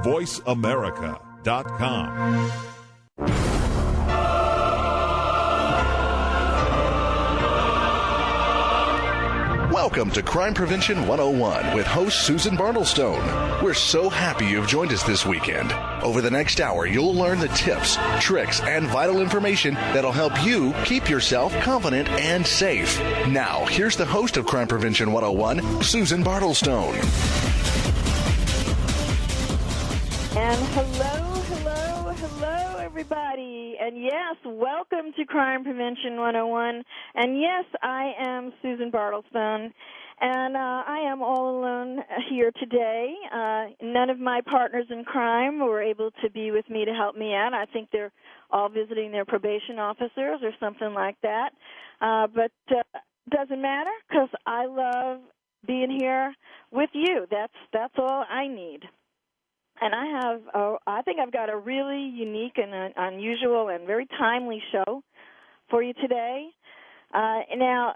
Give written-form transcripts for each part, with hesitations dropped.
VoiceAmerica.com. Welcome to Crime Prevention 101 with host Susan Bartlestone. We're so happy you've joined us this weekend. Over the next hour, you'll learn the tips, tricks, and vital information that'll help you keep yourself confident and safe. Now, here's the host of Crime Prevention 101, Susan Bartlestone. And hello, everybody. And yes, welcome to Crime Prevention 101. And yes, I am Susan Bartlestone. And I am all alone here today. None of my partners in crime were able to be with me to help me out. I think they're all visiting their probation officers or something like that. But doesn't matter because I love being here with you. That's all I need. And I think I've got a really unique and unusual and very timely show for you today. Now,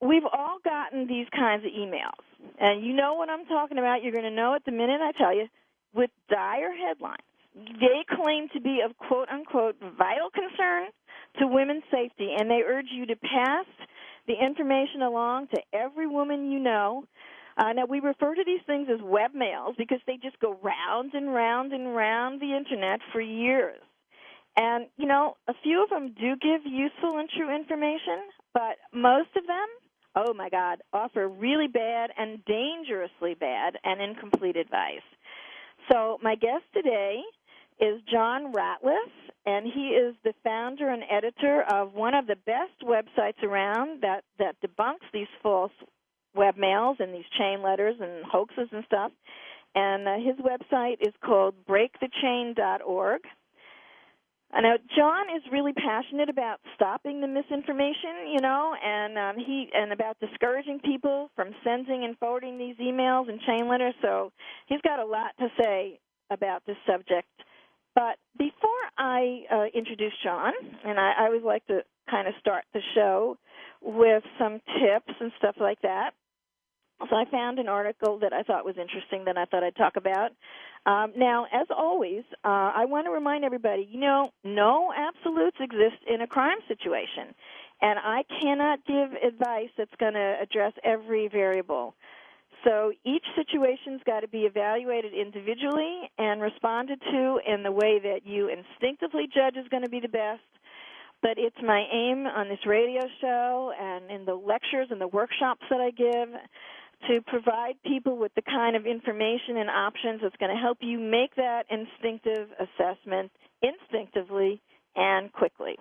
we've all gotten these kinds of emails, and you know what I'm talking about. You're going to know it the minute I tell you, with dire headlines. They claim to be of quote-unquote vital concern to women's safety, and they urge you to pass the information along to every woman you know. Now, we refer to these things as webmails because they just go round and round and round the Internet for years. And, you know, a few of them do give useful and true information, but most of them, oh, my God, offer really bad and dangerously bad and incomplete advice. So my guest today is John Ratliff, and he is the founder and editor of one of the best websites around that debunks these false webmails and these chain letters and hoaxes and stuff. And his website is called breakthechain.org. Now, John is really passionate about stopping the misinformation, you know, and about discouraging people from sending and forwarding these emails and chain letters. So he's got a lot to say about this subject. But before I introduce John, and I always like to kind of start the show with some tips and stuff like that. So I found an article that I thought was interesting that I thought I'd talk about. Now, as always, I want to remind everybody, you know, no absolutes exist in a crime situation. And I cannot give advice that's going to address every variable. So each situation's got to be evaluated individually and responded to in the way that you instinctively judge is going to be the best. But it's my aim on this radio show and in the lectures and the workshops that I give to provide people with the kind of information and options that's going to help you make that instinctive assessment instinctively and quickly.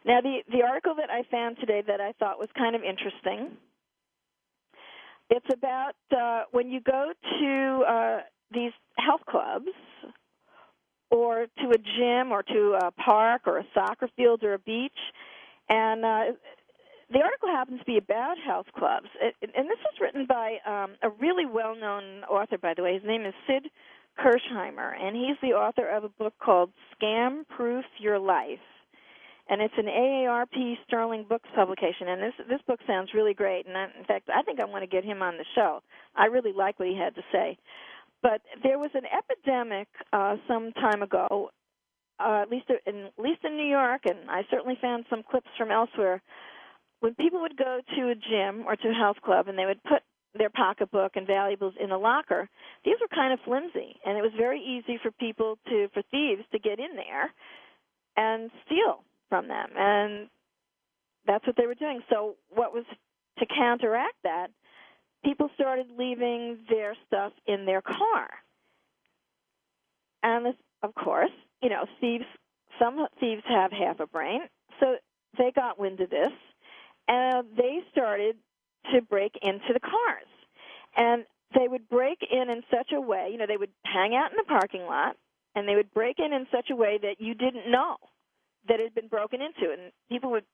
Now, the article that I found today that I thought was kind of interesting, it's about when you go to these health clubs or to a gym or to a park or a soccer field or a beach, and the article happens to be about health clubs, and this was written by a really well-known author, by the way. His name is Sid Kirshheimer, and he's the author of a book called Scam Proof Your Life, and it's an AARP Sterling Books publication, and this book sounds really great, and in fact, I think I want to get him on the show. I really like what he had to say. But there was an epidemic some time ago, at least in New York, and I certainly found some clips from elsewhere, when people would go to a gym or to a health club and they would put their pocketbook and valuables in a locker, these were kind of flimsy, and it was very easy for thieves to get in there and steal from them, and that's what they were doing. So what was to counteract that? People started leaving their stuff in their car. And this, of course, you know, some thieves have half a brain, so they got wind of this, and they started to break into the cars. And they would break in such a way, you know, they would hang out in the parking lot, and they would break in such a way that you didn't know that it had been broken into. And people would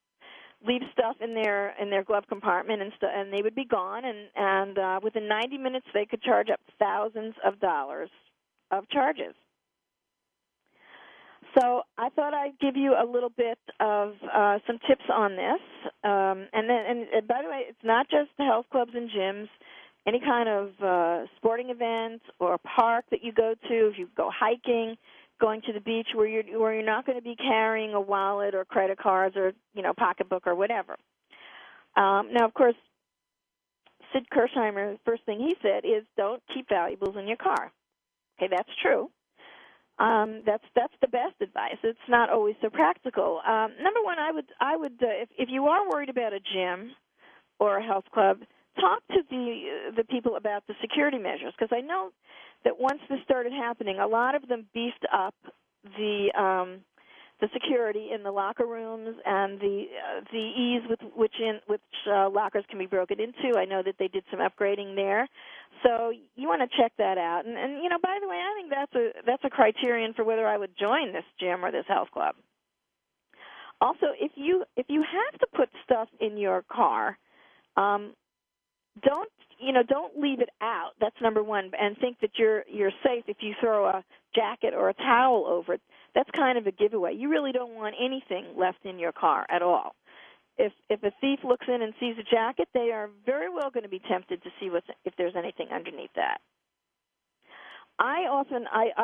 leave stuff in their glove compartment, and they would be gone. And within 90 minutes, they could charge up thousands of dollars of charges. So I thought I'd give you a little bit of some tips on this. And by the way, it's not just the health clubs and gyms. any kind of sporting event or park that you go to, if you go hiking, going to the beach where you're not going to be carrying a wallet or credit cards or, pocketbook or whatever. Now, of course, Sid Kirsheimer, the first thing he said is don't keep valuables in your car. Okay, that's true. That's the best advice. It's not always so practical. Number one, I would if you are worried about a gym or a health club, talk to the people about the security measures, because I know that once this started happening, a lot of them beefed up the security in the locker rooms and the ease with which lockers can be broken into. I know that they did some upgrading there, so you want to check that out. And by the way, I think that's a criterion for whether I would join this gym or this health club. Also, if you have to put stuff in your car, don't leave it out. That's number one, and think that you're safe if you throw a jacket or a towel over it. That's kind of a giveaway. You really don't want anything left in your car at all. If a thief looks in and sees a jacket, they are very well going to be tempted to see if there's anything underneath that. I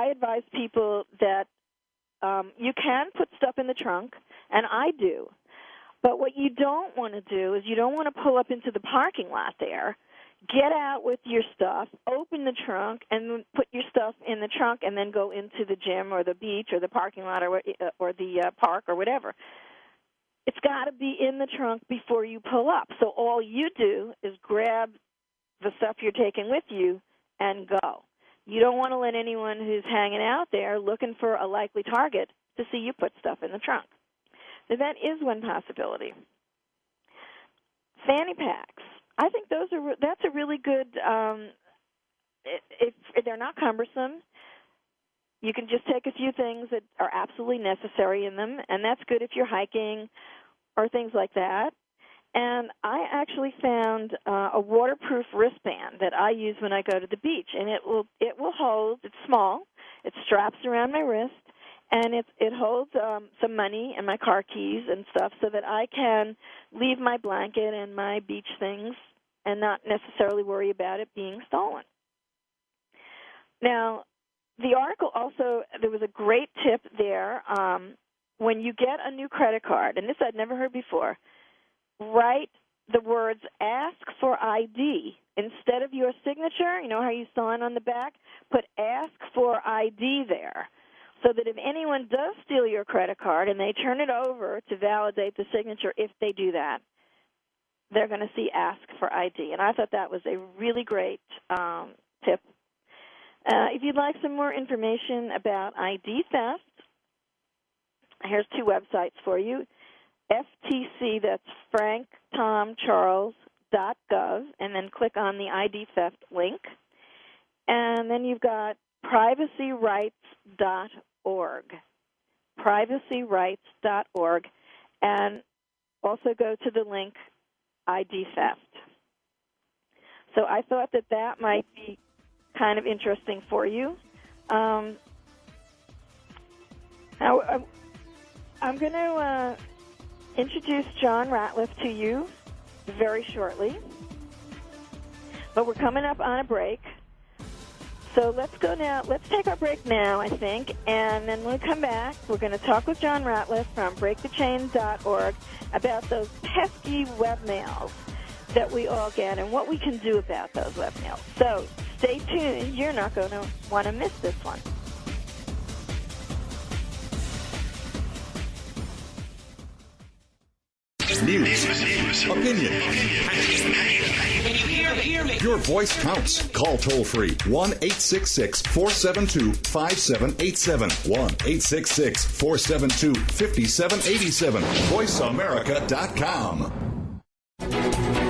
advise people that you can put stuff in the trunk, and I do. But what you don't want to do is you don't want to pull up into the parking lot there, get out with your stuff, open the trunk, and put your stuff in the trunk, and then go into the gym or the beach or the parking lot or the park or whatever. It's got to be in the trunk before you pull up. So all you do is grab the stuff you're taking with you and go. You don't want to let anyone who's hanging out there looking for a likely target to see you put stuff in the trunk. So that is one possibility. Fanny packs. I think that's a really good, if they're not cumbersome, you can just take a few things that are absolutely necessary in them, and that's good if you're hiking or things like that. And I actually found a waterproof wristband that I use when I go to the beach, and it will hold. It's small. It straps around my wrist, and it holds some money and my car keys and stuff, so that I can leave my blanket and my beach things and not necessarily worry about it being stolen. Now, the article also, there was a great tip there. When you get a new credit card, and this I'd never heard before, write the words "ask for ID" instead of your signature. You know how you sign on the back? Put "ask for ID" there, so that if anyone does steal your credit card and they turn it over to validate the signature, if they do that, they're going to see "ask for ID." And I thought that was a really great tip. If you'd like some more information about ID theft, here's two websites for you. FTC, that's franktomcharles.gov, and then click on the ID theft link. And then you've got privacyrights.org, privacyrights.org, and also go to the link ID theft. So I thought that might be kind of interesting for you. Now, I'm going to introduce John Ratliff to you very shortly, but we're coming up on a break. So let's go now. Let's take our break now, I think, and then when we come back, we're going to talk with John Ratliff from breakthechain.org about those pesky webmails that we all get and what we can do about those webmails. So stay tuned. You're not going to want to miss this one. News, opinion. Your voice counts. Call toll-free 1-866-472-5787. 1-866-472-5787. VoiceAmerica.com.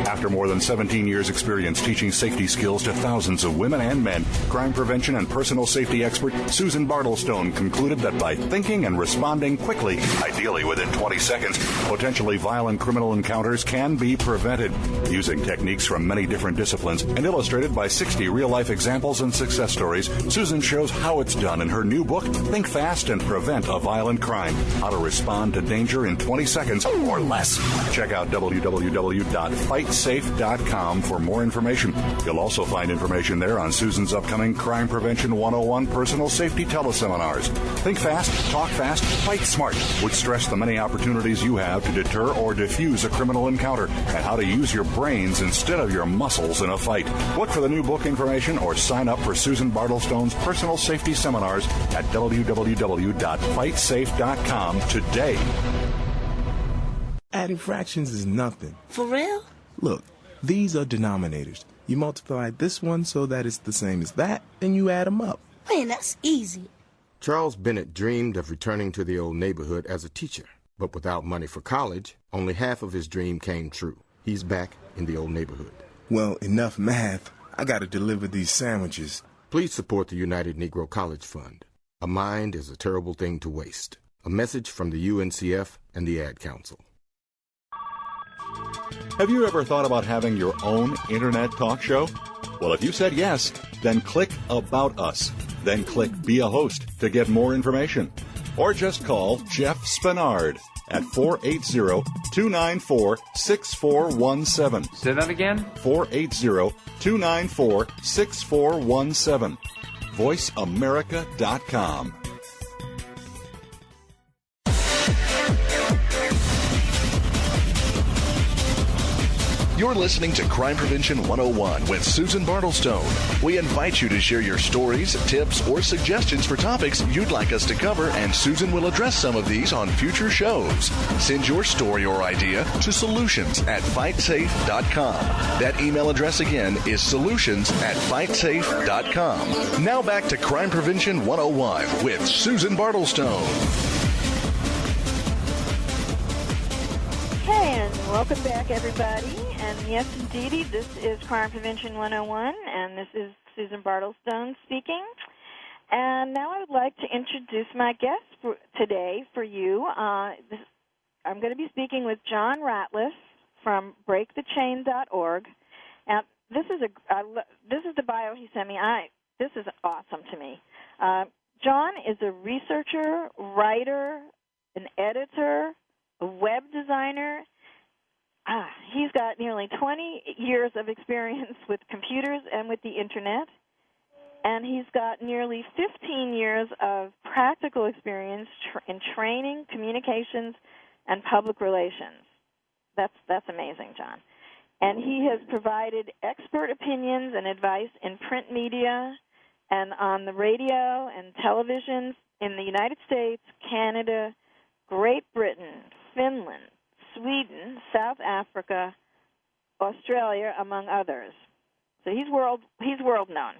After more than 17 years' experience teaching safety skills to thousands of women and men, crime prevention and personal safety expert Susan Bartlestone concluded that by thinking and responding quickly, ideally within 20 seconds, potentially violent criminal encounters can be prevented. Using techniques from many different disciplines and illustrated by 60 real-life examples and success stories, Susan shows how it's done in her new book, Think Fast and Prevent a Violent Crime, How to Respond to Danger in 20 Seconds or Less. Check out www.fightsafe.com FightSafe.com for more information. You'll also find information there on Susan's upcoming Crime Prevention 101 personal safety teleseminars. Think fast, talk fast, fight smart would stress the many opportunities you have to deter or defuse a criminal encounter and how to use your brains instead of your muscles in a fight. Look for the new book information or sign up for Susan Bartlestone's personal safety seminars at www.fightsafe.com today. Adding fractions is nothing. For real? Look, these are denominators. You multiply this one so that it's the same as that, and you add them up. Man, that's easy. Charles Bennett dreamed of returning to the old neighborhood as a teacher, but without money for college, only half of his dream came true. He's back in the old neighborhood. Well, enough math. I gotta deliver these sandwiches. Please support the United Negro College Fund. A mind is a terrible thing to waste. A message from the UNCF and the Ad Council. Have you ever thought about having your own internet talk show? Well, if you said yes, then click About Us. Then click Be a Host to get more information. Or just call Jeff Spinard at 480-294-6417. Say that again? 480-294-6417. VoiceAmerica.com. You're listening to Crime Prevention 101 with Susan Bartlestone. We invite you to share your stories, tips, or suggestions for topics you'd like us to cover, and Susan will address some of these on future shows. Send your story or idea to solutions@fightsafe.com. That email address again is solutions@fightsafe.com. Now back to Crime Prevention 101 with Susan Bartlestone. Hey, and welcome back, everybody. And yes, indeedy, this is Crime Prevention 101, and this is Susan Bartlestone speaking. And now I would like to introduce my guest for today for you. I'm going to be speaking with John Ratliff from BreakTheChain.org. Now, this is the bio he sent me. This is awesome to me. John is a researcher, writer, an editor, a web designer. He's got nearly 20 years of experience with computers and with the Internet, and he's got nearly 15 years of practical experience in training, communications, and public relations. That's amazing, John. And he has provided expert opinions and advice in print media and on the radio and television in the United States, Canada, Great Britain, Finland, Sweden, South Africa, Australia, among others. So he's world known.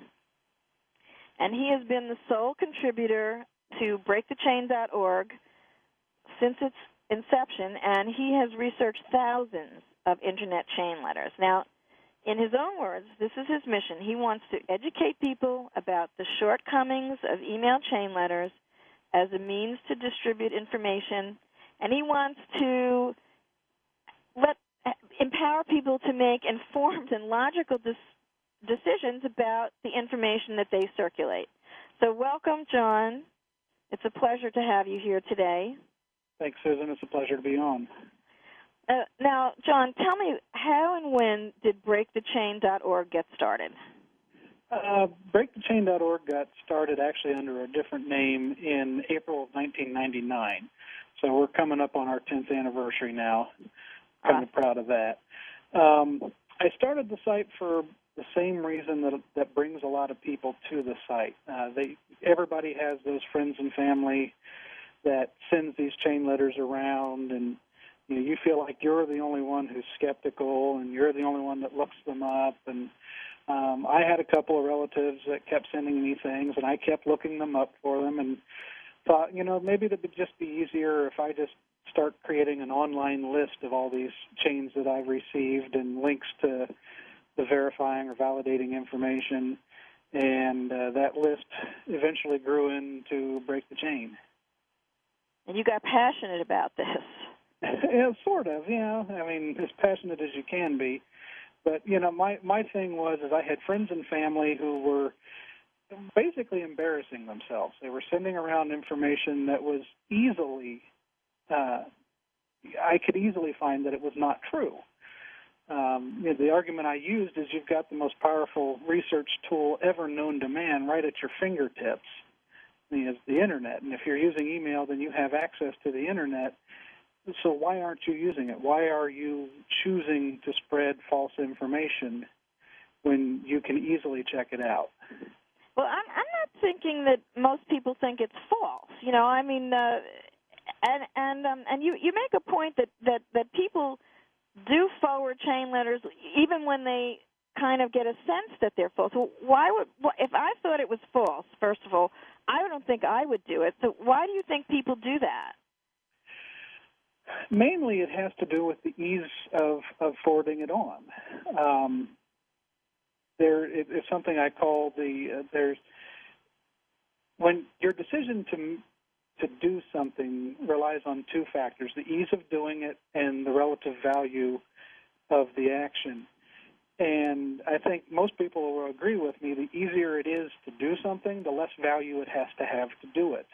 And he has been the sole contributor to BreakTheChain.org since its inception, and he has researched thousands of Internet chain letters. Now, in his own words, this is his mission. He wants to educate people about the shortcomings of email chain letters as a means to distribute information, and he wants to empower people to make informed and logical decisions about the information that they circulate. So welcome, John. It's a pleasure to have you here today. Thanks, Susan. It's a pleasure to be on. Now, John, tell me, how and when did BreakTheChain.org get started? BreakTheChain.org got started actually under a different name in April of 1999. So we're coming up on our 10th anniversary now. Kind of proud of that. I started the site for the same reason that brings a lot of people to the site. Everybody has those friends and family that sends these chain letters around, and you feel like you're the only one who's skeptical, and you're the only one that looks them up. And I had a couple of relatives that kept sending me things, and I kept looking them up for them, and thought, maybe it would just be easier if I just start creating an online list of all these chains that I've received and links to the verifying or validating information. And that list eventually grew into Break the Chain. And you got passionate about this. Yeah, sort of, I mean, as passionate as you can be. But, my thing was I had friends and family who were basically embarrassing themselves. They were sending around information that was I could easily find that it was not true. The argument I used is you've got the most powerful research tool ever known to man right at your fingertips, the Internet. And if you're using email, then you have access to the Internet. So why aren't you using it? Why are you choosing to spread false information when you can easily check it out? Well, I'm not thinking that most people think it's false. I mean, and you make a point that people do forward chain letters even when they kind of get a sense that they're false. Well, if I thought it was false, first of all, I don't think I would do it. So why do you think people do that? Mainly it has to do with the ease of forwarding it on. It's something I call when your decision to do something relies on two factors, the ease of doing it and the relative value of the action. And I think most people will agree with me, the easier it is to do something, the less value it has to do it.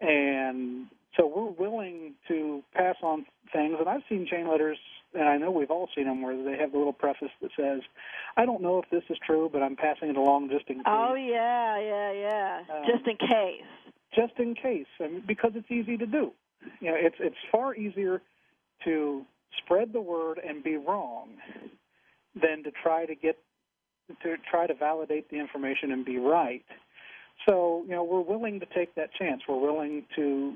And so we're willing to pass on things, and I've seen chain letters, and I know we've all seen them, where they have the little preface that says, I don't know if this is true, but I'm passing it along just in case. Oh, yeah. Just in case. Just in case, because it's easy to do. It's far easier to spread the word and be wrong than to try to validate the information and be right. So, we're willing to take that chance. We're willing to,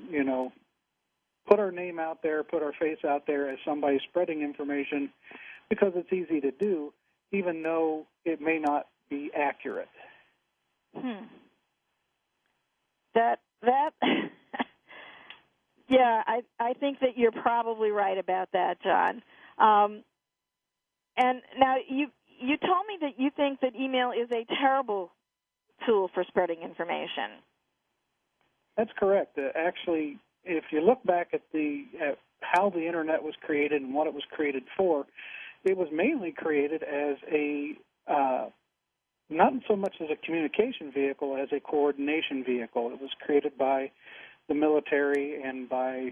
put our name out there, put our face out there as somebody spreading information because it's easy to do, even though it may not be accurate. That yeah, I think that you're probably right about that, John. And now you told me that you think that email is a terrible tool for spreading information. That's correct. Actually, if you look back at how the Internet was created and what it was created for, it was mainly created as not so much as a communication vehicle as a coordination vehicle. It was created by the military and by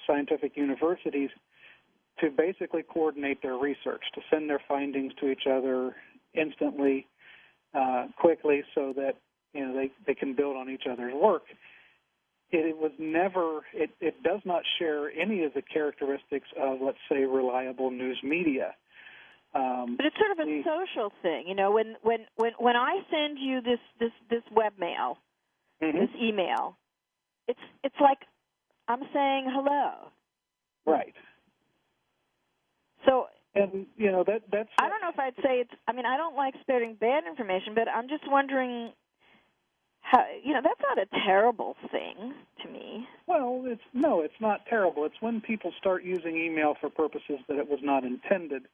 scientific universities to basically coordinate their research, to send their findings to each other instantly, quickly, so that they can build on each other's work. It was never. It does not share any of the characteristics of, let's say, reliable news media. But it's sort of a social thing, When I send you this webmail, this email, it's like I'm saying hello. Right. So. And that's. I don't know if I'd say it's. I mean, I don't like spreading bad information, but I'm just wondering how. That's not a terrible thing to me. Well, it's not terrible. It's when people start using email for purposes that it was not intended.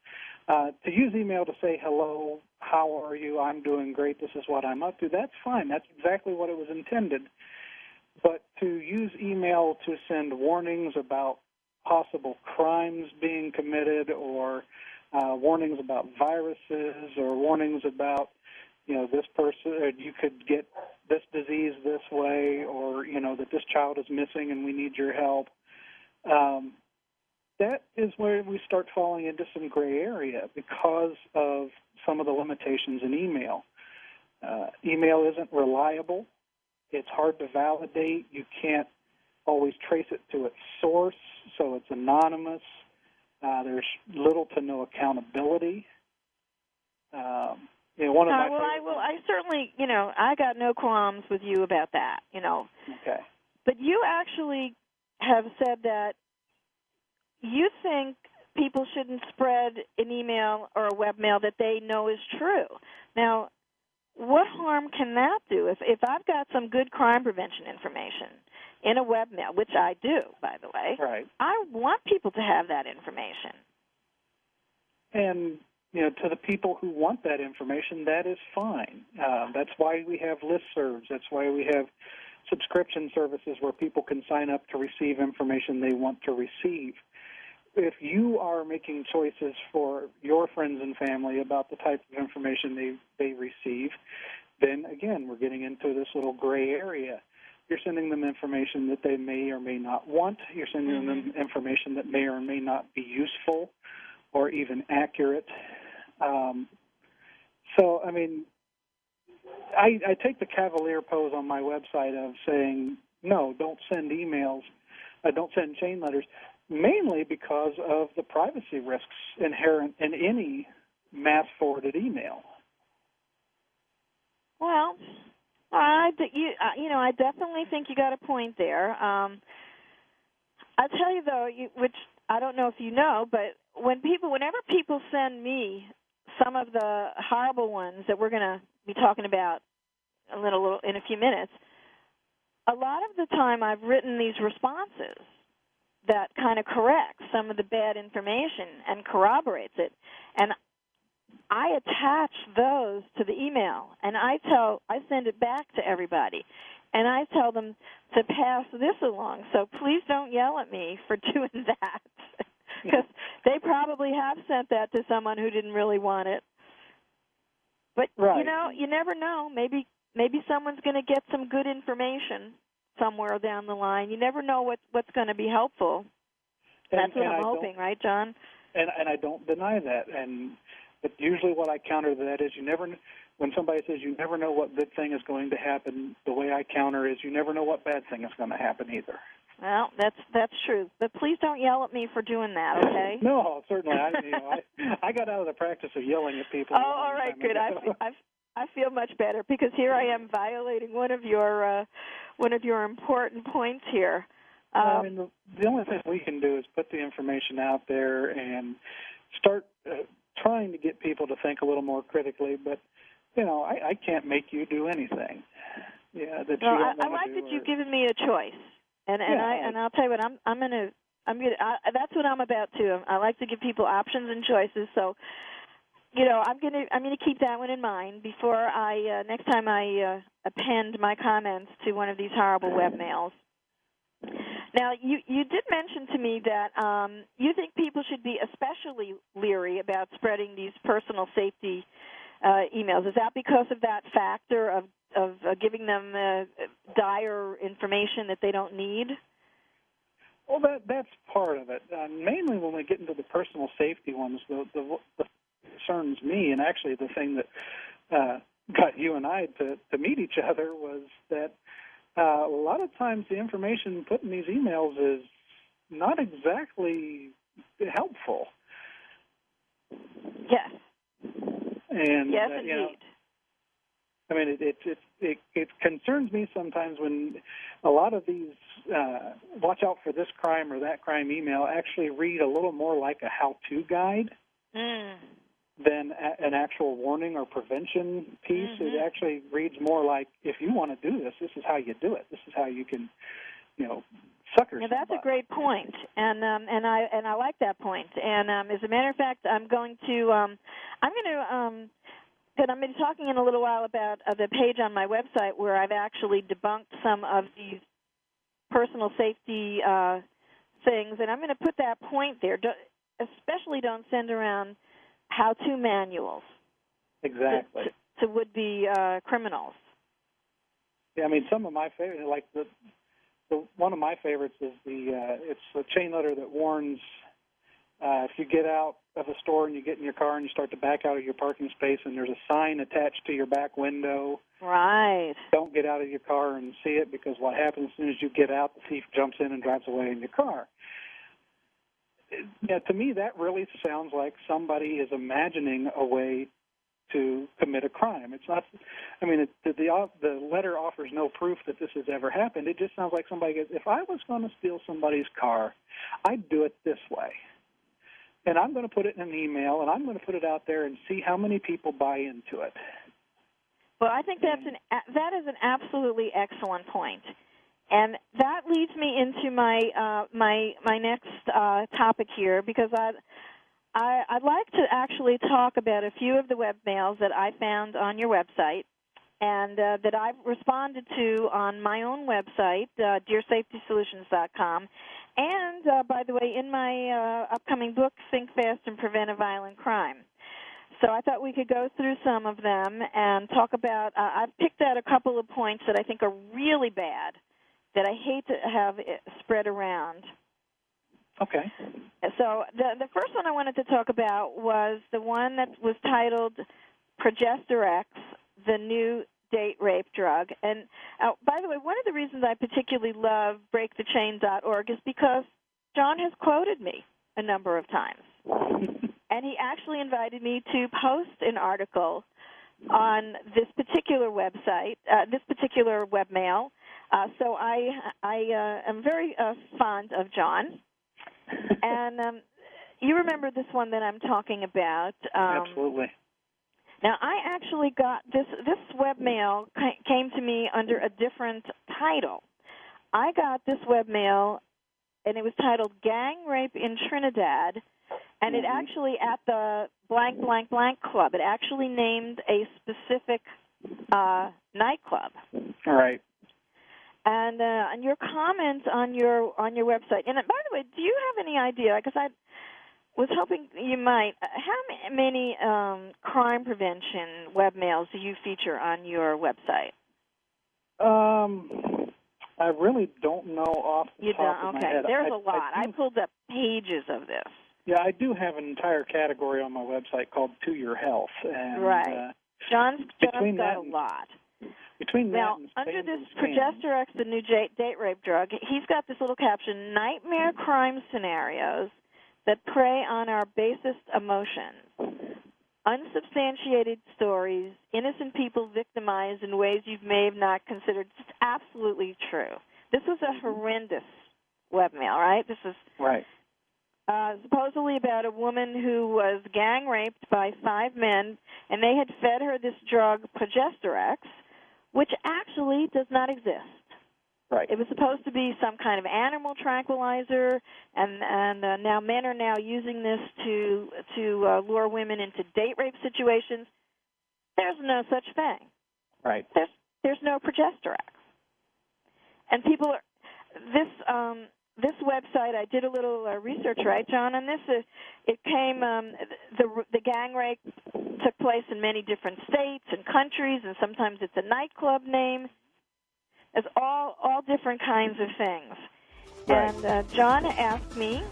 To use email to say hello, how are you? I'm doing great. This is what I'm up to. That's fine. That's exactly what it was intended. But to use email to send warnings about possible crimes being committed, or warnings about viruses, or warnings about this person, you could get this disease this way, or that this child is missing and we need your help. That is where we start falling into some gray area because of some of the limitations in email. Email isn't reliable. It's hard to validate. You can't always trace it to its source, so it's anonymous. There's little to no accountability. One of my I certainly, I got no qualms with you about that, Okay. But you actually have said that you think people shouldn't spread an email or a webmail that they know is true. Now, what harm can that do? If I've got some good crime prevention information in a webmail, which I do, by the way, right. I want people to have that information. And, to the people who want that information, that is fine. That's why we have listservs. That's why we have subscription services where people can sign up to receive information they want to receive. If you are making choices for your friends and family about the type of information they receive, then, again, we're getting into this little gray area. You're sending them information that they may or may not want. You're sending them information that may or may not be useful. or even accurate. So, I mean, I take the cavalier pose on my website of saying, no, don't send emails, don't send chain letters, mainly because of the privacy risks inherent in any mass-forwarded email. Well, I definitely think you got a point there. I'll tell you, though, which I don't know if you know, but whenever people send me some of the horrible ones that we're going to be talking about a little in a few minutes, a lot of the time I've written these responses that kind of corrects some of the bad information and corroborates it. And I attach those to the email, and I send it back to everybody. And I tell them to pass this along, so please don't yell at me for doing that, because they probably have sent that to someone who didn't really want it. But, right. You never know. Maybe someone's going to get some good information somewhere down the line. You never know what's going to be helpful. That's what I'm hoping, right, John? And I don't deny that. But usually what I counter to that is when somebody says you never know what good thing is going to happen, the way I counter is you never know what bad thing is going to happen either. Well, that's true. But please don't yell at me for doing that, okay? No, certainly. I got out of the practice of yelling at people. Oh, all right, good. I feel much better because here I am violating one of your important points here. I mean, the only thing we can do is put the information out there and start trying to get people to think a little more critically. But I can't make you do anything. Yeah, that you don't want to do. I like that you've given me a choice, and I'll tell you what I'm gonna. That's what I'm about too. I like to give people options and choices. So, I'm gonna keep that one in mind before next time I append my comments to one of these horrible webmails. Now, you did mention to me that you think people should be especially leery about spreading these personal safety emails. Is that because of that factor of giving them dire information that they don't need? Well, that's part of it. Mainly when we get into the personal safety ones, the concerns me, and actually the thing that got you and I to meet each other was that a lot of times the information put in these emails is not exactly helpful. Yes. And yes, indeed. I mean, it concerns me sometimes when a lot of these watch out for this crime or that crime email actually read a little more like a how-to guide than an actual warning or prevention piece. Mm-hmm. It actually reads more like, if you want to do this, this is how you do it. This is how you can, sucker somebody. That's a great point, and I like that point. And as a matter of fact, I'm going to be talking in a little while about the page on my website where I've actually debunked some of these personal safety things, and I'm going to put that point there. Especially don't send around how-to manuals. Exactly. To would-be criminals. Yeah, I mean, some of my favorite, like one of my favorites is it's a chain letter that warns if you get out of a store and you get in your car and you start to back out of your parking space and there's a sign attached to your back window. Right. Don't get out of your car and see it, because what happens as soon as you get out, the thief jumps in and drives away in your car. Yeah, to me, that really sounds like somebody is imagining a way to commit a crime. It's not. I mean, the letter offers no proof that this has ever happened. It just sounds like somebody goes, if I was going to steal somebody's car, I'd do it this way, and I'm going to put it in an email, and I'm going to put it out there and see how many people buy into it. Well, I think that is an absolutely excellent point. And that leads me into my my next topic here, because I'd like to actually talk about a few of the webmails that I found on your website and that I've responded to on my own website, dearsafetysolutions.com, and, by the way, in my upcoming book, Think Fast and Prevent a Violent Crime. So I thought we could go through some of them and talk about I've picked out a couple of points that I think are really bad, that I hate to have spread around. Okay. So the first one I wanted to talk about was the one that was titled Progesterex, the new date rape drug. And by the way, one of the reasons I particularly love breakthechain.org is because John has quoted me a number of times. And he actually invited me to post an article on this particular website, this particular webmail. So I am very fond of John. And you remember this one that I'm talking about. Absolutely. Now, I actually got this webmail came to me under a different title. I got this webmail, and it was titled Gang Rape in Trinidad, and it actually, at the blank, blank, blank club, it actually named a specific nightclub. All right. And your comments on your website. And by the way, do you have any idea? Because I was hoping you might. How many crime prevention webmails do you feature on your website? I really don't know off the top of my head. There's a lot. I pulled up pages of this. Yeah, I do have an entire category on my website called To Your Health. And, right. John's got a lot. Now, under this Progesterex, the new date rape drug, he's got this little caption, nightmare crime scenarios that prey on our basest emotions. Unsubstantiated stories, innocent people victimized in ways you may have not considered. It's absolutely true. This was a horrendous webmail, right? This is right. Supposedly about a woman who was gang raped by 5 men, and they had fed her this drug, Progesterex, which actually does not exist. Right. It was supposed to be some kind of animal tranquilizer, and now men are now using this to lure women into date rape situations. There's no such thing. Right. There's no Progesterex. And people are this website. I did a little research, right, John? On this, it came the gang rape took place in many different states and countries, and sometimes it's a nightclub name. It's all different kinds of things. Right. And John asked me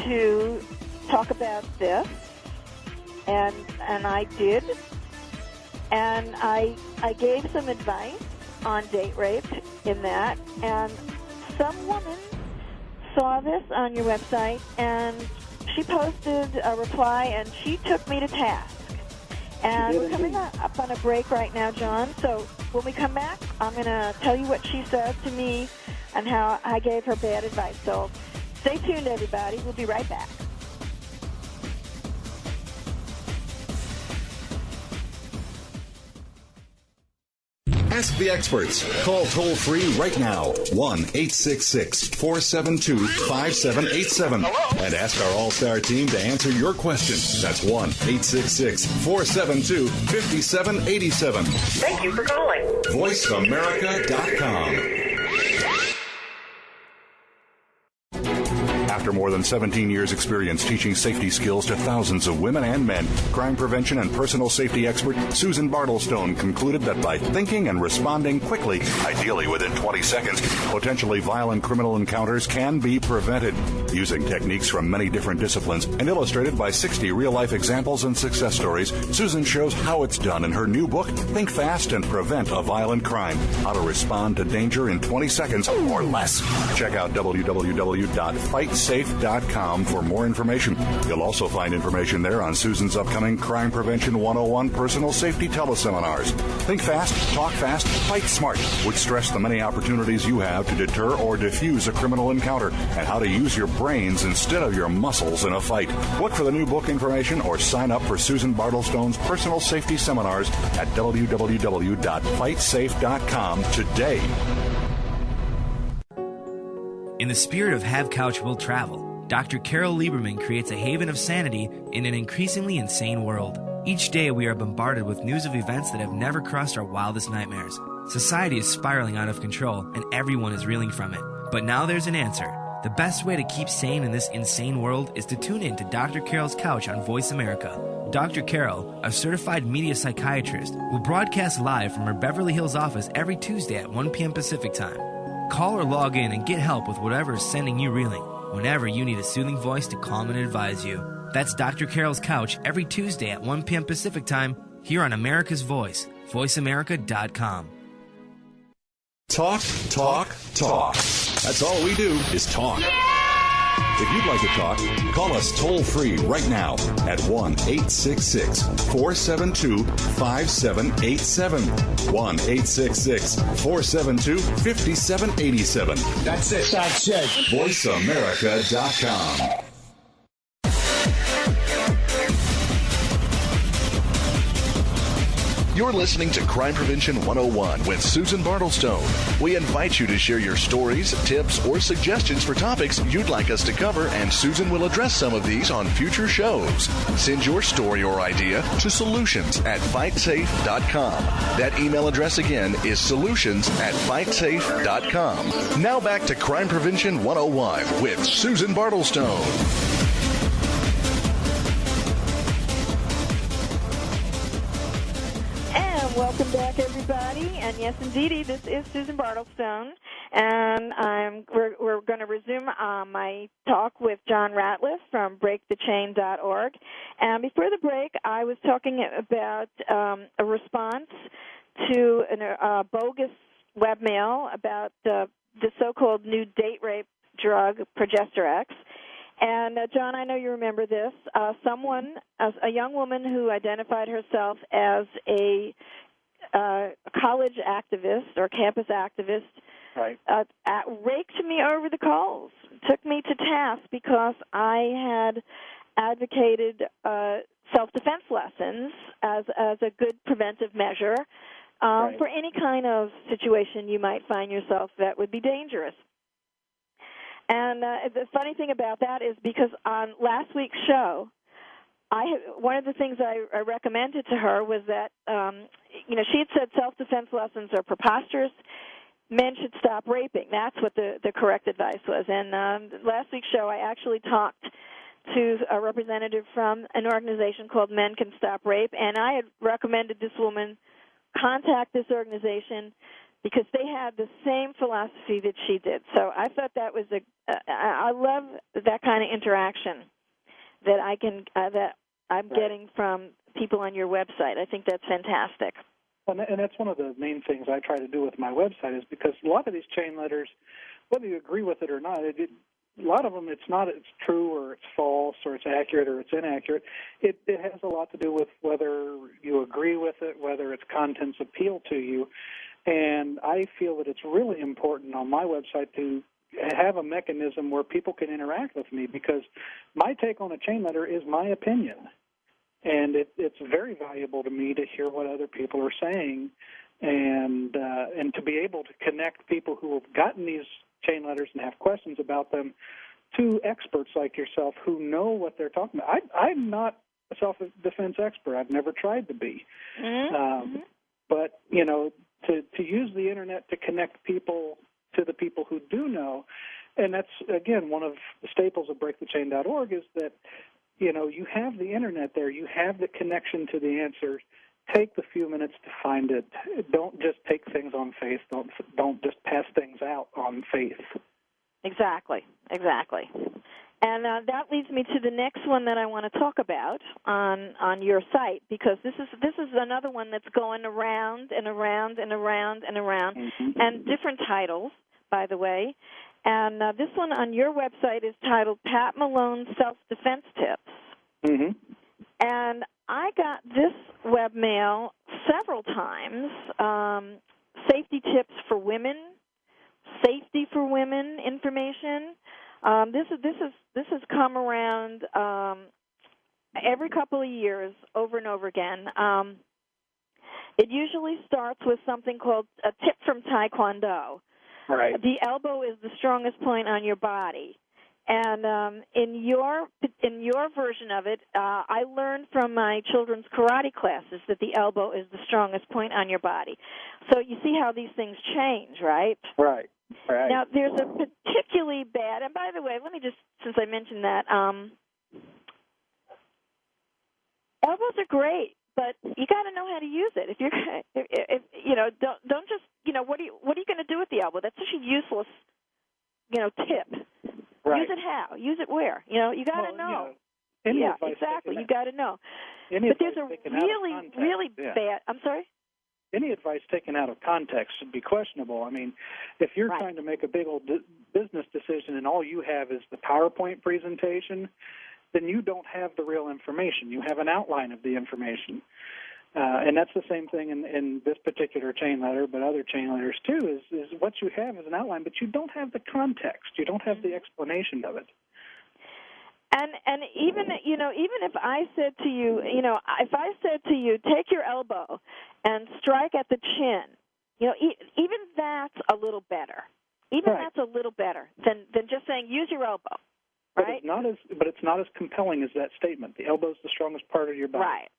to talk about this, and I did. And I gave some advice on date rape in that, and some woman saw this on your website, and she posted a reply, and she took me to task. And we're coming up on a break right now, John. So when we come back, I'm going to tell you what she said to me and how I gave her bad advice. So stay tuned, everybody. We'll be right back. Ask the experts. Call toll-free right now, 1-866-472-5787. And ask our All-Star team to answer your question. That's 1-866-472-5787. Thank you for calling. VoiceAmerica.com. After more than 17 years' experience teaching safety skills to thousands of women and men, crime prevention and personal safety expert Susan Bartlestone concluded that by thinking and responding quickly, ideally within 20 seconds, potentially violent criminal encounters can be prevented. Using techniques from many different disciplines and illustrated by 60 real-life examples and success stories, Susan shows how it's done in her new book, Think Fast and Prevent a Violent Crime, How to Respond to Danger in 20 Seconds or Less. Check out www.fightsafe.com for more information. You'll also find information there on Susan's upcoming Crime Prevention 101 personal safety teleseminars. Think fast, talk fast, fight smart, which stress the many opportunities you have to deter or defuse a criminal encounter and how to use your brains instead of your muscles in a fight. Look for the new book information or sign up for Susan Bartlestone's personal safety seminars at www.fightsafe.com today. In the spirit of Have Couch Will Travel, Dr. Carol Lieberman creates a haven of sanity in an increasingly insane world. Each day we are bombarded with news of events that have never crossed our wildest nightmares. Society is spiraling out of control, and everyone is reeling from it. But now there's an answer. The best way to keep sane in this insane world is to tune in to Dr. Carol's Couch on Voice America. Dr. Carol, a certified media psychiatrist, will broadcast live from her Beverly Hills office every Tuesday at 1 p.m. Pacific Time. Call or log in and get help with whatever is sending you reeling. whenever you need a soothing voice to calm and advise you. That's Dr. Carol's Couch every Tuesday at 1 p.m. Pacific Time here on America's Voice, voiceamerica.com. Talk, talk, talk. That's all we do is talk. If you'd like to talk, call us toll-free right now at 1-866-472-5787. 1-866-472-5787. That's it. VoiceAmerica.com. You're listening to Crime Prevention 101 with Susan Bartlestone. We invite you to share your stories, tips, or suggestions for topics you'd like us to cover, and Susan will address some of these on future shows. Send your story or idea to solutions@fightsafe.com. That email address again is solutions@fightsafe.com. Now back to Crime Prevention 101 with Susan Bartlestone. Welcome back, everybody. And yes, indeedy, this is Susan Bartlestone, and we're going to resume my talk with John Ratliff from BreakTheChain.org. And before the break, I was talking about a response to a bogus webmail about the so-called new date rape drug, Progesterex. And, John, I know you remember this. A young woman who identified herself as a college activist or campus activist, right, raked me over the coals, took me to task because I had advocated self-defense lessons as a good preventive measure for any kind of situation you might find yourself that would be dangerous. And the funny thing about that is because on last week's show, one of the things I recommended to her was that, she had said self-defense lessons are preposterous. Men should stop raping. That's what the correct advice was. And last week's show, I actually talked to a representative from an organization called Men Can Stop Rape, and I had recommended this woman contact this organization because they had the same philosophy that she did. So I thought that was I love that kind of interaction that I'm getting from people on your website. I think that's fantastic. And that's one of the main things I try to do with my website is because a lot of these chain letters, whether you agree with it or not, a lot of them it's true or it's false or it's accurate or it's inaccurate. It has a lot to do with whether you agree with it, whether its contents appeal to you. And I feel that it's really important on my website to have a mechanism where people can interact with me because my take on a chain letter is my opinion. And it's very valuable to me to hear what other people are saying and to be able to connect people who have gotten these chain letters and have questions about them to experts like yourself who know what they're talking about. I'm not a self-defense expert. I've never tried to be. Mm-hmm. But, to use the Internet to connect people to the people who do know, and that's, again, one of the staples of BreakTheChain.org is that, you have the Internet there. You have the connection to the answers. Take the few minutes to find it. Don't just take things on faith. Don't just pass things out on faith. Exactly. And that leads me to the next one that I want to talk about on your site because this is another one that's going around and around and around and around, mm-hmm. and different titles, by the way. And this one on your website is titled Pat Malone's Self-Defense Tips. Mm-hmm. And I got this webmail several times, safety tips for women, safety for women information. This has come around every couple of years, over and over again. It usually starts with something called a tip from Taekwondo. Right. The elbow is the strongest point on your body, and in your version of it, I learned from my children's karate classes that the elbow is the strongest point on your body. So you see how these things change, right? Right. Now, there's a particularly bad, and by the way, let me just, since I mentioned that, elbows are great, but you got to know how to use it. If don't just, what are you going to do with the elbow? That's such a useless, tip. Right. Use it how? Use it where? You got to know. Any Yeah, advice exactly. taken You got to know. Any But there's advice a taken out of really, context, really yeah. bad. I'm sorry. Any advice taken out of context should be questionable. I mean, if you're Right. trying to make a big old business decision and all you have is the PowerPoint presentation, then you don't have the real information. You have an outline of the information. And that's the same thing in this particular chain letter, but other chain letters too, is what you have is an outline, but you don't have the context. You don't have the explanation of it. And even if I said to you, if I said to you, take your elbow and strike at the chin, even that's a little better. Even Right. that's a little better than just saying use your elbow. Right? But it's not as compelling as that statement. The elbow is the strongest part of your body. Right.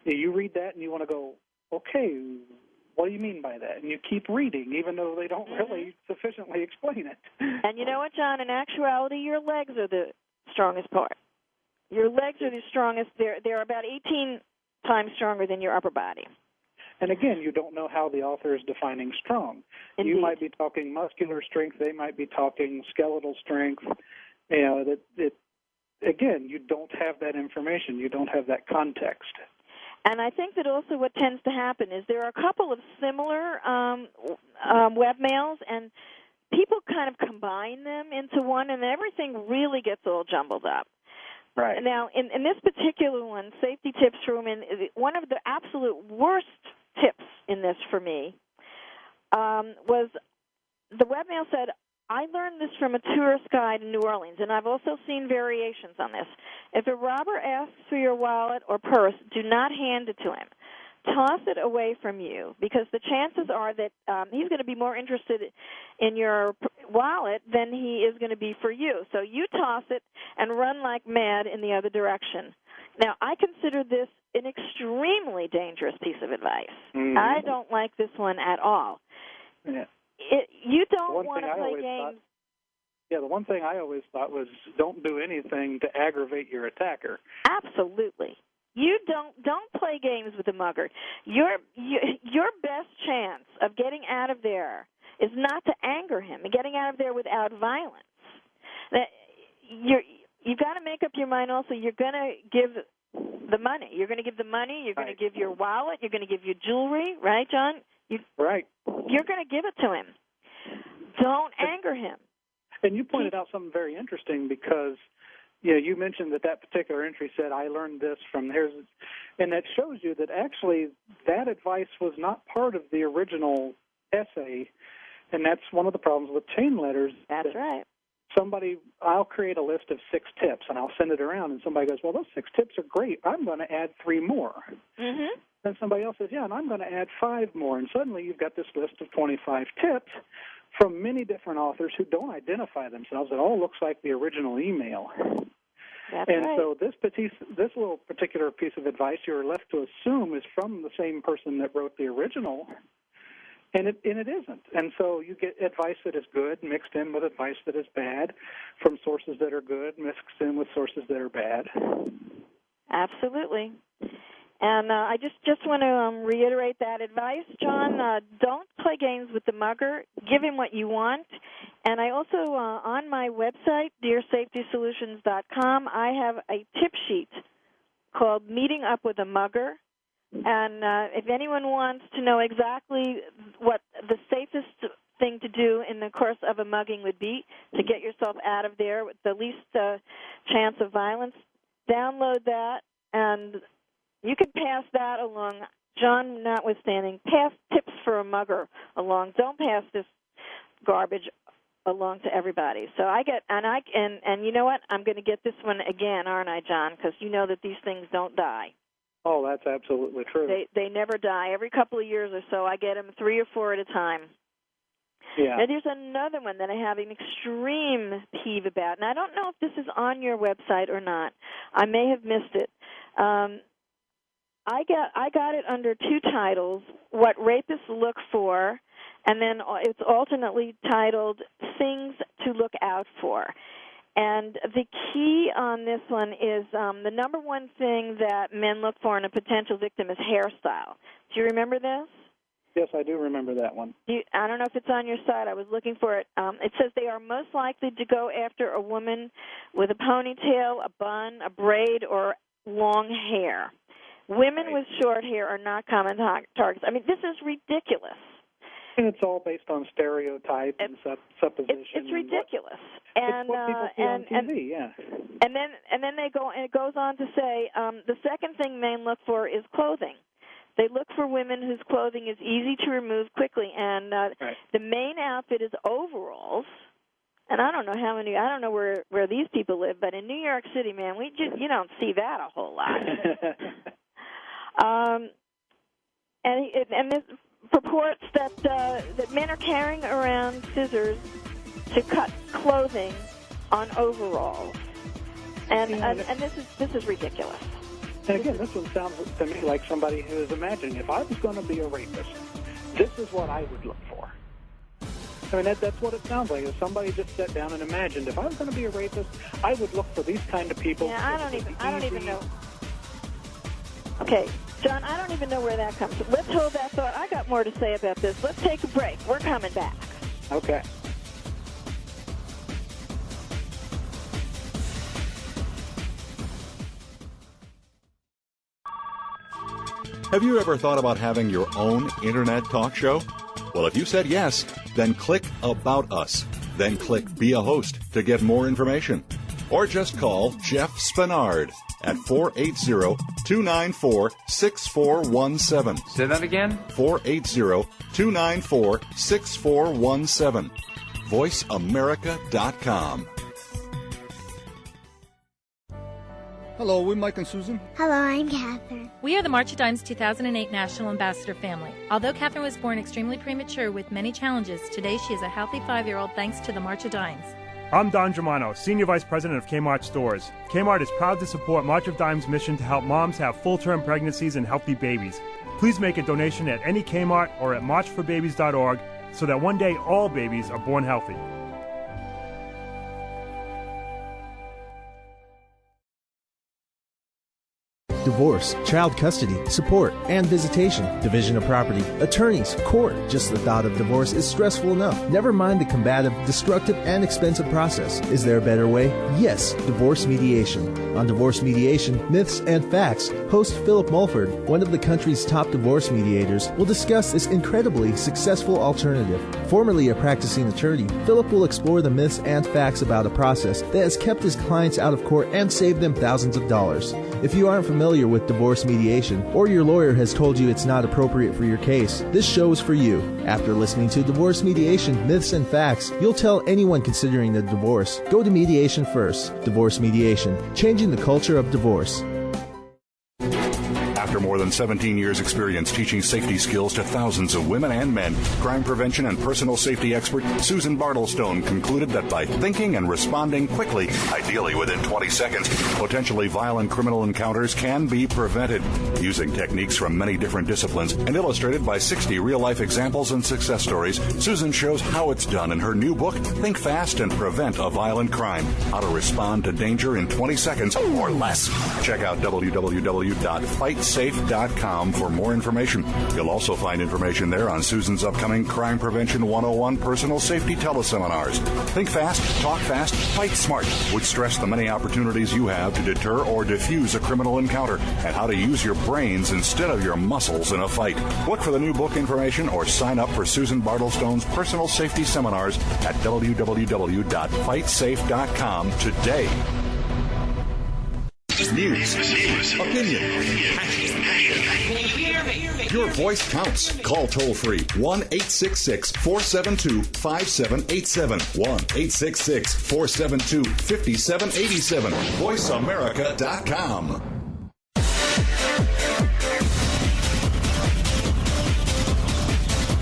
You read that and you want to go, okay, what do you mean by that? And you keep reading, even though they don't really sufficiently explain it. And you know what, John? In actuality, your legs are the strongest part. Your legs are the strongest. They're about 18 times stronger than your upper body. And again, you don't know how the author is defining strong. Indeed. You might be talking muscular strength. They might be talking skeletal strength. Again, you don't have that information. You don't have that context. And I think that also what tends to happen is there are a couple of similar webmails, and people kind of combine them into one, and everything really gets all jumbled up. Right. Now, in this particular one, Safety Tips for Women, one of the absolute worst tips in this for me was the webmail said, I learned this from a tourist guide in New Orleans, and I've also seen variations on this. If a robber asks for your wallet or purse, do not hand it to him. Toss it away from you, because the chances are that he's going to be more interested in your wallet than he is going to be for you. So you toss it and run like mad in the other direction. Now, I consider this an extremely dangerous piece of advice. Mm-hmm. I don't like this one at all. Yeah. You don't want to play games. The one thing I always thought was don't do anything to aggravate your attacker. Absolutely. You don't play games with the mugger. Your best chance of getting out of there is not to anger him and getting out of there without violence. You've got to make up your mind also you're going to give the money. You're going to give the money. You're going to give your wallet. You're going to give your jewelry. Right, John? Right. You're going to give it to him. Don't anger him. And you pointed out something very interesting because you mentioned that particular entry said, I learned this from here's, and that shows you that actually that advice was not part of the original essay, and that's one of the problems with chain letters. That's right. I'll create a list of 6 tips, and I'll send it around, and somebody goes, well, those 6 tips are great. I'm going to add 3 more. Mm-hmm. Then somebody else says, yeah, and I'm going to add 5 more, and suddenly you've got this list of 25 tips from many different authors who don't identify themselves. It all looks like the original email. That's and right. so this little particular piece of advice you're left to assume is from the same person that wrote the original, and it isn't. And so you get advice that is good mixed in with advice that is bad, from sources that are good mixed in with sources that are bad. Absolutely. And I just want to reiterate that advice, John. Don't play games with the mugger. Give him what you want. And I also, on my website, dearsafetysolutions.com, I have a tip sheet called Meeting Up with a Mugger. And if anyone wants to know exactly what the safest thing to do in the course of a mugging would be to get yourself out of there with the least chance of violence, download that, and you can pass that along, John notwithstanding. Pass tips for a mugger along. Don't pass this garbage along to everybody. So I get, and you know what? I'm going to get this one again, aren't I, John? Because you know that these things don't die. Oh, that's absolutely true. They never die. Every couple of years or so, I get them 3 or 4 at a time. Yeah. Now, there's another one that I have an extreme peeve about, and I don't know if this is on your website or not. I may have missed it. I got it under 2 titles, What Rapists Look For, and then it's alternately titled Things to Look Out For. And the key on this one is the number one thing that men look for in a potential victim is hairstyle. Do you remember this? Yes, I do remember that one. I don't know if it's on your site. I was looking for it. It says they are most likely to go after a woman with a ponytail, a bun, a braid, or long hair. Women with short hair are not common targets. I mean, this is ridiculous. And it's all based on stereotype and supposition. It's ridiculous. It's what people see on TV, yeah. And then they go, and it goes on to say the second thing men look for is clothing. They look for women whose clothing is easy to remove quickly, and the main outfit is overalls. And I don't know where these people live, but in New York City, man, you don't see that a whole lot. And this purports that men are carrying around scissors to cut clothing on overalls, and this is ridiculous. And again, this one sounds to me like somebody who is imagining, if I was going to be a rapist, this is what I would look for. I mean, that's what it sounds like. If somebody just sat down and imagined, if I was going to be a rapist, I would look for these kind of people. Yeah, I don't even know. Okay, John, I don't even know where that comes from. Let's hold that thought. I got more to say about this. Let's take a break. We're coming back. Okay. Have you ever thought about having your own internet talk show? Well, if you said yes, then click About Us. Then click Be a Host to get more information. Or just call Jeff Spinard at 480-294-6417. Say that again? 480-294-6417. VoiceAmerica.com. Hello, we're Mike and Susan. Hello, I'm Catherine. We are the March of Dimes 2008 National Ambassador family. Although Catherine was born extremely premature with many challenges, today she is a healthy 5-year-old thanks to the March of Dimes. I'm Don Germano, Senior Vice President of Kmart Stores. Kmart is proud to support March of Dimes' mission to help moms have full-term pregnancies and healthy babies. Please make a donation at any Kmart or at marchforbabies.org so that one day all babies are born healthy. Divorce, child custody, support, and visitation, division of property, attorneys, court. Just the thought of divorce is stressful enough. Never mind the combative, destructive, and expensive process. Is there a better way? Yes, divorce mediation. On Divorce Mediation, Myths and Facts, host Philip Mulford, one of the country's top divorce mediators, will discuss this incredibly successful alternative. Formerly a practicing attorney, Philip will explore the myths and facts about a process that has kept his clients out of court and saved them thousands of dollars. If you aren't familiar with divorce mediation, or your lawyer has told you it's not appropriate for your case, this show is for you. After listening to Divorce Mediation, Myths and Facts, you'll tell anyone considering a divorce, go to mediation first. Divorce Mediation, changing the culture of divorce. After more than 17 years' experience teaching safety skills to thousands of women and men, crime prevention and personal safety expert Susan Bartlestone concluded that by thinking and responding quickly, ideally within 20 seconds, potentially violent criminal encounters can be prevented. Using techniques from many different disciplines and illustrated by 60 real-life examples and success stories, Susan shows how it's done in her new book, Think Fast and Prevent a Violent Crime, How to Respond to Danger in 20 Seconds or Less. Check out www.fightsafe.com for more information. You'll also find information there on Susan's upcoming Crime Prevention 101 personal safety teleseminars. Think fast, talk fast, fight smart would stress the many opportunities you have to deter or defuse a criminal encounter and how to use your brains instead of your muscles in a fight. Look for the new book information or sign up for Susan Bartlestone's personal safety seminars at www.fightsafe.com today. News, opinion, your voice counts. Call toll-free 1-866-472-5787. 1-866-472-5787. VoiceAmerica.com.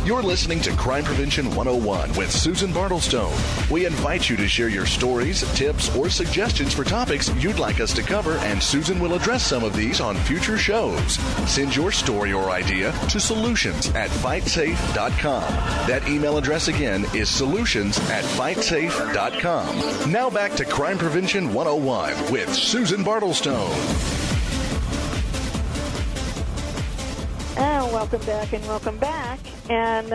You're listening to Crime Prevention 101 with Susan Bartlestone. We invite you to share your stories, tips, or suggestions for topics you'd like us to cover, and Susan will address some of these on future shows. Send your story or idea to solutions@fightsafe.com. That email address again is solutions@fightsafe.com. Now back to Crime Prevention 101 with Susan Bartlestone. Oh, well, welcome back and welcome back. And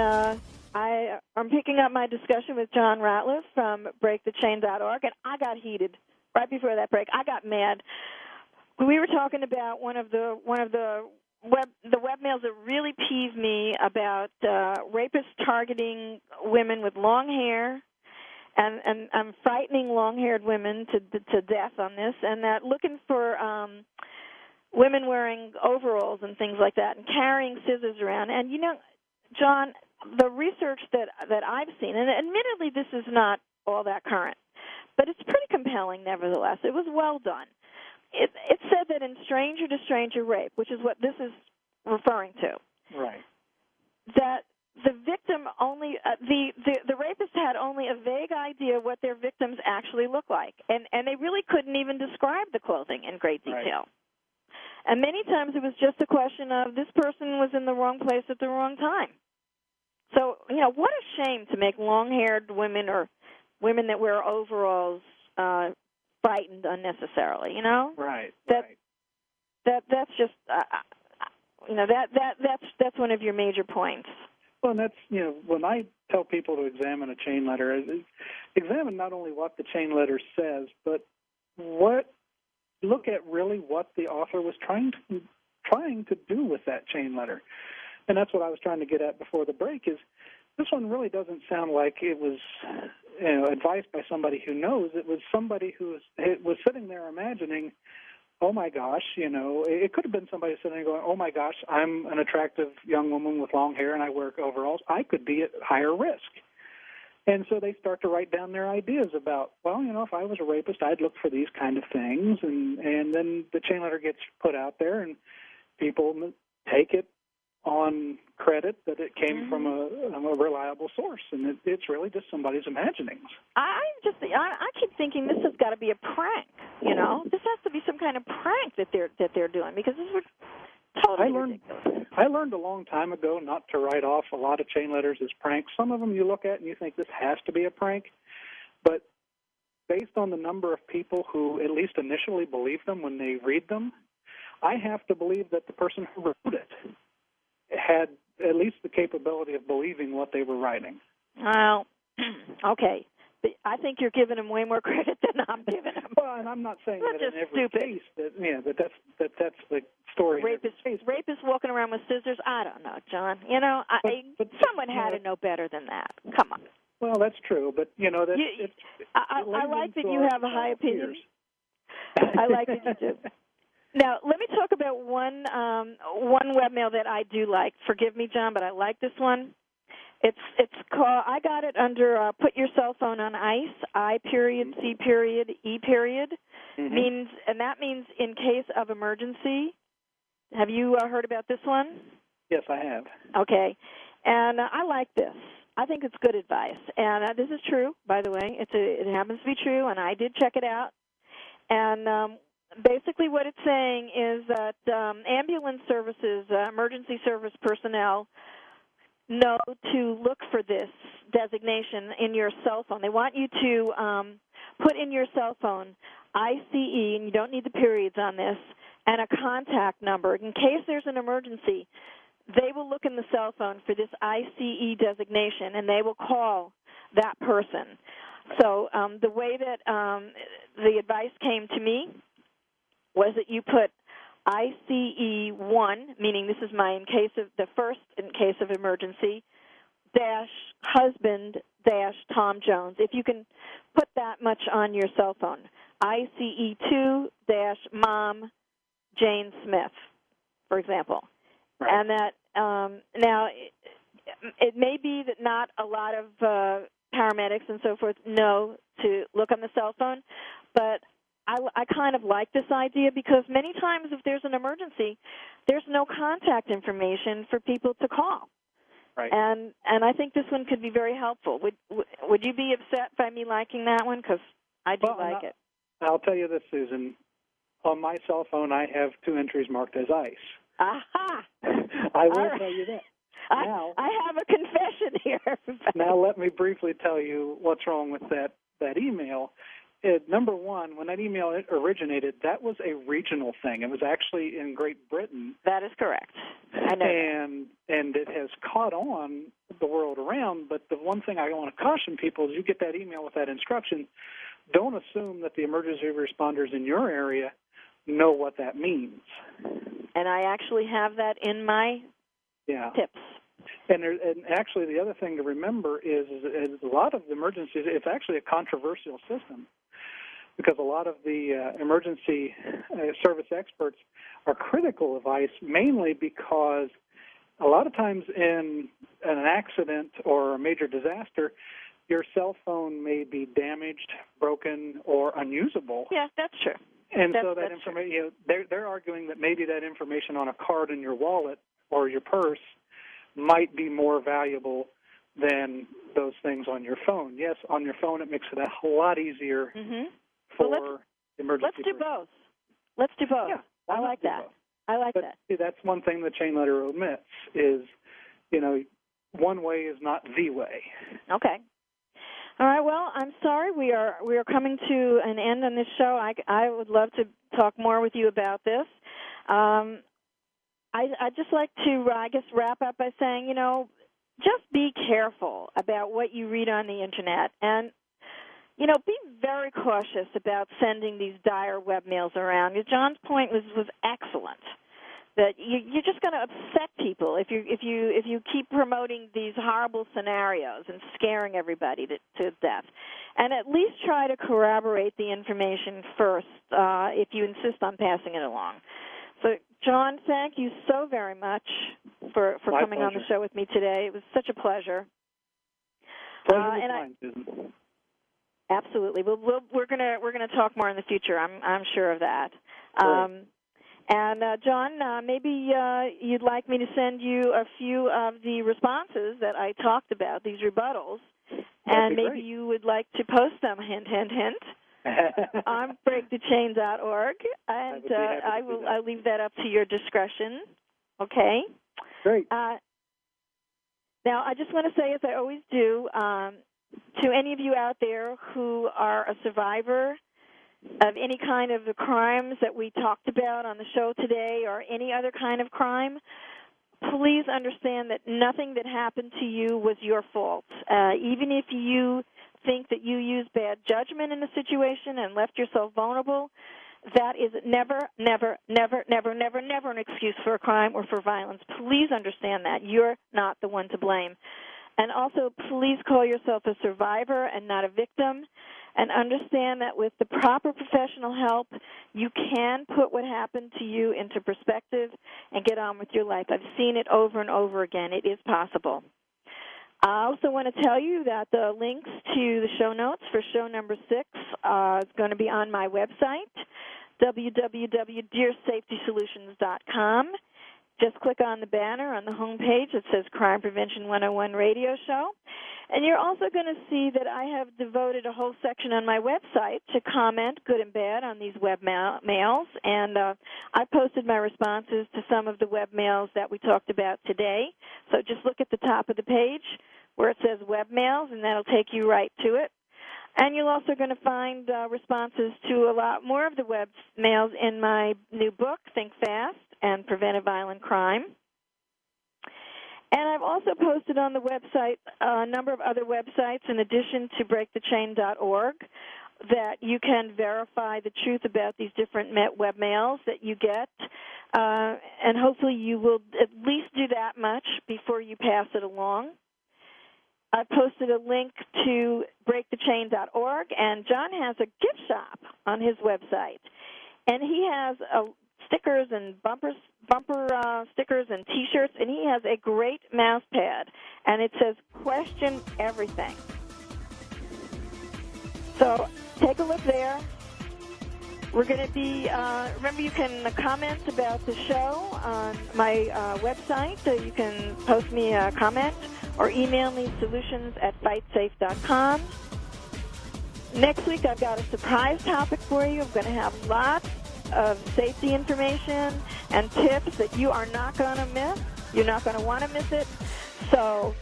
I'm picking up my discussion with John Ratliff from BreakTheChain.org, and I got heated right before that break. I got mad. We were talking about one of the webmails that really peeved me about rapists targeting women with long hair, and I'm frightening long-haired women to death on this, and that looking for women wearing overalls and things like that and carrying scissors around. And, you know, John, the research that I've seen, and admittedly this is not all that current, but it's pretty compelling nevertheless. It was well done. It said that in stranger-to-stranger rape, which is what this is referring to, right, that the victim only, the rapist had only a vague idea what their victims actually look like, and they really couldn't even describe the clothing in great detail. Right. And many times it was just a question of this person was in the wrong place at the wrong time. So, you know, what a shame to make long-haired women or women that wear overalls frightened unnecessarily, you know? Right, That's just, you know, that's one of your major points. Well, and that's, you know, when I tell people to examine a chain letter, examine not only what the chain letter says, but look at really what the author was trying to do with that chain letter. And that's what I was trying to get at before the break, is this one really doesn't sound like it was, you know, advice by somebody who knows. It was somebody who was sitting there imagining, oh, my gosh, you know, it could have been somebody sitting there going, oh, my gosh, I'm an attractive young woman with long hair and I wear overalls. I could be at higher risk. And so they start to write down their ideas about, well, you know, if I was a rapist, I'd look for these kind of things. And then the chain letter gets put out there and people take it on credit that it came from a reliable source, and it's really just somebody's imaginings. I keep thinking this has got to be a prank. You know, this has to be some kind of prank that they're doing, because this was totally ridiculous. I learned a long time ago not to write off a lot of chain letters as pranks. Some of them you look at and you think this has to be a prank, but based on the number of people who at least initially believe them when they read them, I have to believe that the person who wrote it had at least the capability of believing what they were writing. Well, okay. I think you're giving them way more credit than I'm giving them. Well, and I'm not saying that in every case. That's the story. Rapists walking around with scissors? I don't know, John. You know, but someone had to know better than that. Come on. Well, that's true, but, you know, I like that you have a high opinion. I like that you do. Now, let me talk about one webmail that I do like. Forgive me, John, but I like this one. It's called, I got it under put your cell phone on ice, I.C.E. means, and that means in case of emergency. Have you heard about this one? Yes, I have. Okay, and I like this. I think it's good advice, and this is true, by the way. It happens to be true, and I did check it out, and basically what it's saying is that ambulance services, emergency service personnel, know to look for this designation in your cell phone. They want you to put in your cell phone ICE, and you don't need the periods on this, and a contact number. In case there's an emergency, they will look in the cell phone for this ICE designation, and they will call that person. So the way that the advice came to me was that you put ICE1, meaning this is my in case of emergency, -husband-Tom Jones. If you can put that much on your cell phone. ICE2-mom Jane Smith, for example. Right. And that now it may be that not a lot of paramedics and so forth know to look on the cell phone, but I kind of like this idea because many times if there's an emergency, there's no contact information for people to call. Right. And I think this one could be very helpful. Would you be upset by me liking that one? Because I do like it. I'll tell you this, Susan. On my cell phone, I have 2 entries marked as ICE. Aha! I will tell you that. Now, I have a confession here. Now let me briefly tell you what's wrong with that email. number one, when that email originated, that was a regional thing. It was actually in Great Britain. That is correct. I know. And it has caught on the world around, but the one thing I want to caution people is you get that email with that instruction, don't assume that the emergency responders in your area know what that means. And I actually have that in my tips. And actually, the other thing to remember is a lot of the emergencies, it's actually a controversial system because a lot of the emergency service experts are critical of ICE mainly because a lot of times in an accident or a major disaster, your cell phone may be damaged, broken, or unusable. Yeah, that's true. And so that information, they're arguing that maybe that information on a card in your wallet or your purse might be more valuable than those things on your phone. Yes, on your phone it makes it a whole lot easier for emergency. Let's do both. Let's do both. Yeah, I like that. I like that. See, that's one thing the chain letter omits is, one way is not the way. Okay. All right. Well, I'm sorry we are coming to an end on this show. I would love to talk more with you about this. I'd just like to, wrap up by saying, just be careful about what you read on the Internet. And, be very cautious about sending these dire webmails around. John's point was excellent, that you're just going to upset people if you keep promoting these horrible scenarios and scaring everybody to death. And at least try to corroborate the information first if you insist on passing it along. So, John, thank you so very much for coming on the show with me today. It was such a pleasure. Susan. Absolutely. We're gonna talk more in the future. I'm sure of that. And John, maybe you'd like me to send you a few of the responses that I talked about, these rebuttals, and maybe you would like to post them. Hint, hint, hint. on breakthechain.org, and I'll leave that up to your discretion. Okay? Great. Now, I just want to say, as I always do, to any of you out there who are a survivor of any kind of the crimes that we talked about on the show today or any other kind of crime, please understand that nothing that happened to you was your fault. Even if you think that you used bad judgment in a situation and left yourself vulnerable, that is never, never, never, never, never, never an excuse for a crime or for violence. Please understand that. You're not the one to blame. And also, please call yourself a survivor and not a victim, and understand that with the proper professional help, you can put what happened to you into perspective and get on with your life. I've seen it over and over again. It is possible. I also want to tell you that the links to the show notes for show number 6 is going to be on my website, www.deersafetysolutions.com. Just click on the banner on the home page that says Crime Prevention 101 Radio Show. And you're also going to see that I have devoted a whole section on my website to comment, good and bad, on these web mails. And I posted my responses to some of the web mails that we talked about today. So just look at the top of the page where it says web mails, and that'll take you right to it. And you're also going to find responses to a lot more of the web mails in my new book, Think Fast and Prevent a Violent Crime. And I've also posted on the website a number of other websites in addition to breakthechain.org that you can verify the truth about these different web mails that you get. And hopefully you will at least do that much before you pass it along. I posted a link to breakthechain.org, and John has a gift shop on his website. And he has stickers and bumper stickers and T-shirts, and he has a great mouse pad, and it says, "Question Everything." So take a look there. We're going to be, remember you can comment about the show on my website. You can post me a comment or email me solutions@fightsafe.com. Next week I've got a surprise topic for you. I'm going to have lots of safety information and tips that you are not going to miss. You're not going to want to miss it. So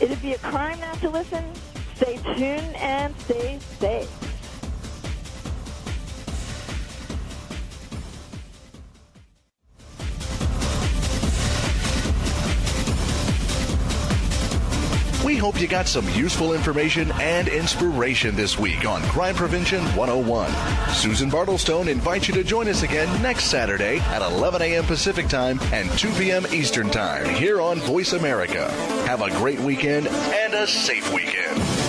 it'd be a crime not to listen. Stay tuned and stay safe. hope you got some useful information and inspiration this week on Crime Prevention 101. Susan Bartlestone invites you to join us again next Saturday at 11 a.m. Pacific Time and 2 p.m. Eastern Time here on Voice America. Have a great weekend and a safe weekend.